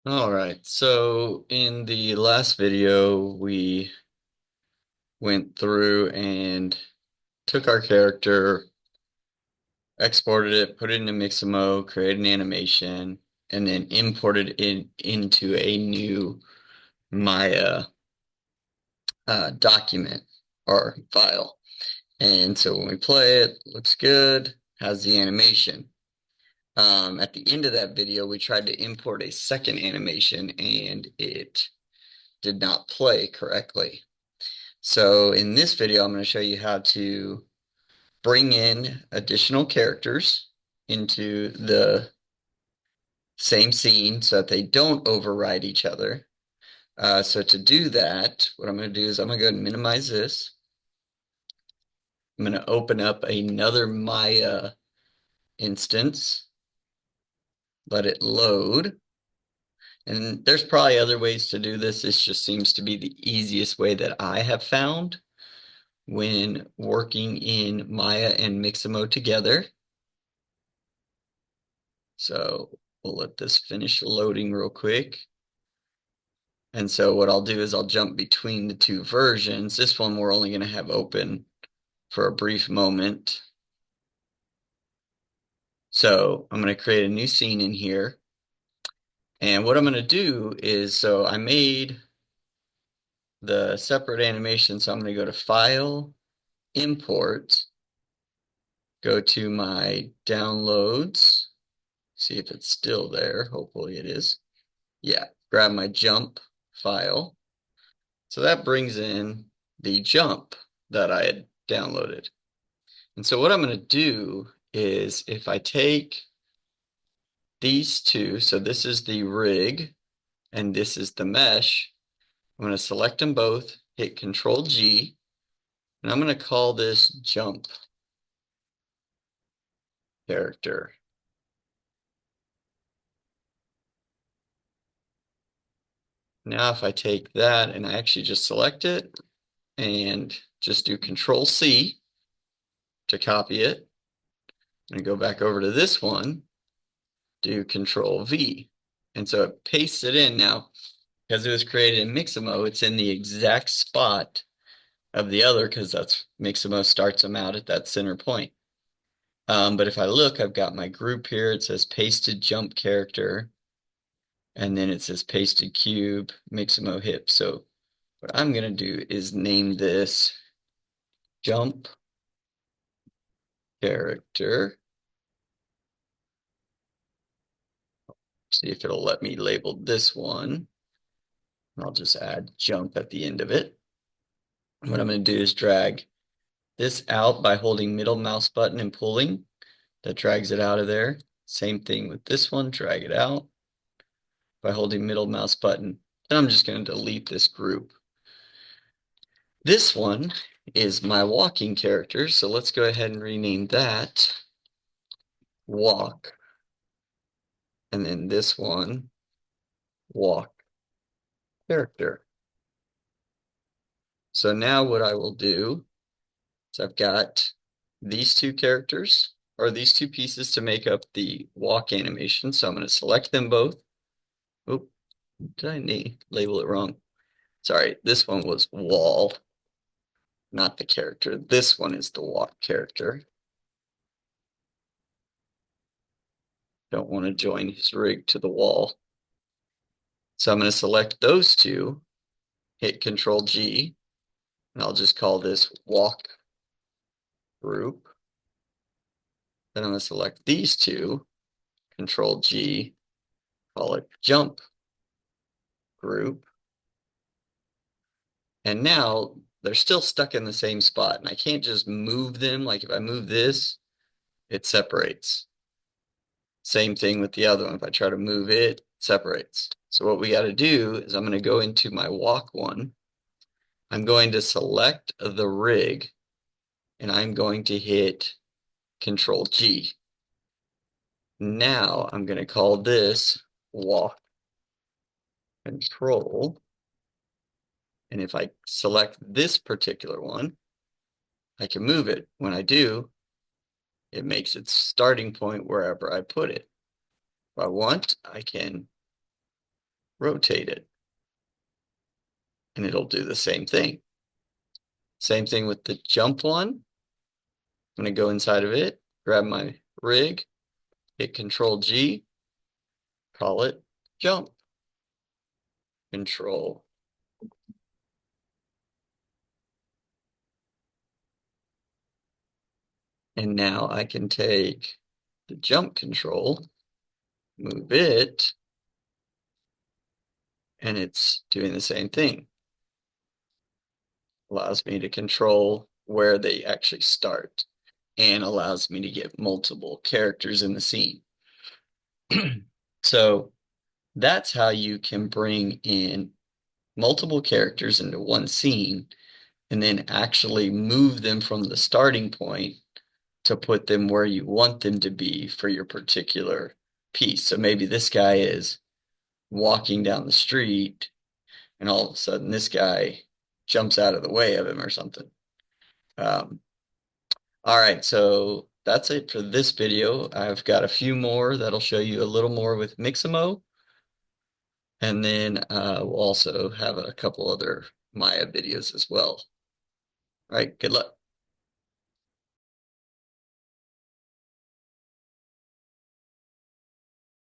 All right, so in the last video, we went through and took our character, exported it, put it into Mixamo, created an animation, and then imported it into a new Maya document or file. And so when we play it, looks good, has the animation. At the end of that video, we tried to import a second animation and it did not play correctly. So in this video, I'm going to show you how to bring in additional characters into the same scene so that they don't override each other. So to do that, what I'm going to do is I'm going to go ahead and minimize this. I'm going to open up another Maya instance, let it load. And there's probably other ways to do this. This just seems to be the easiest way that I have found when working in Maya and Mixamo together. So we'll let this finish loading real quick. And so what I'll do is I'll jump between the two versions. This one we're only going to have open for a brief moment. So I'm going to create a new scene in here. And what I'm going to do is, so I made the separate animation. So I'm going to go to File, Import, go to my downloads, see if it's still there. Hopefully it is. Yeah, grab my jump file. So that brings in the jump that I had downloaded. And so what I'm going to do is if I take these two, so this is the rig and this is the mesh, I'm going to select them both, hit Control G, and I'm going to call this jump character. Now if I take that and I actually just select it and just do Control C to copy it, and go back over to this one, do Control V. And so it pastes it in now. Because it was created in Mixamo, it's in the exact spot of the other because that's Mixamo starts them out at that center point. But if I look, I've got my group here. It says pasted jump character. And then it says pasted cube, Mixamo hip. So what I'm going to do is name this jump character. See if it'll let me label this one. I'll just add jump at the end of it. What I'm going to do is drag this out by holding middle mouse button and pulling. That drags it out of there. Same thing with this one, drag it out by holding middle mouse button. Then I'm just going to delete this group. This one is my walking character, so let's go ahead and rename that walk. And then this one, walk character. So now what I will do is I've got these two characters, or these two pieces to make up the walk animation. So I'm going to select them both. Oop, did I label it wrong? Sorry, this one was wall, not the character. This one is the walk character. Don't want to join his rig to the wall. So I'm going to select those two, hit Control G, and I'll just call this walk group. Then I'm going to select these two, Control G, call it jump group. And now they're still stuck in the same spot, and I can't just move them. Like if I move this, it separates. Same thing with the other one. If I try to move it, it separates. So what we got to do is I'm going to go into my walk one. I'm going to select the rig and I'm going to hit Control G. Now I'm going to call this walk control. And if I select this particular one, I can move it. When I do, it makes its starting point wherever I put it. If I want, I can rotate it, and it'll do the same thing. Same thing with the jump one. I'm going to go inside of it, grab my rig, hit Control G, call it jump. Control. And now I can take the jump control, move it, and it's doing the same thing. Allows me to control where they actually start and allows me to get multiple characters in the scene. So that's how you can bring in multiple characters into one scene and then actually move them from the starting point to put them where you want them to be for your particular piece. So maybe this guy is walking down the street and all of a sudden this guy jumps out of the way of him or something. All right, so that's it for this video. I've got a few more that'll show you a little more with Mixamo. And then we'll also have a couple other Maya videos as well. All right, good luck.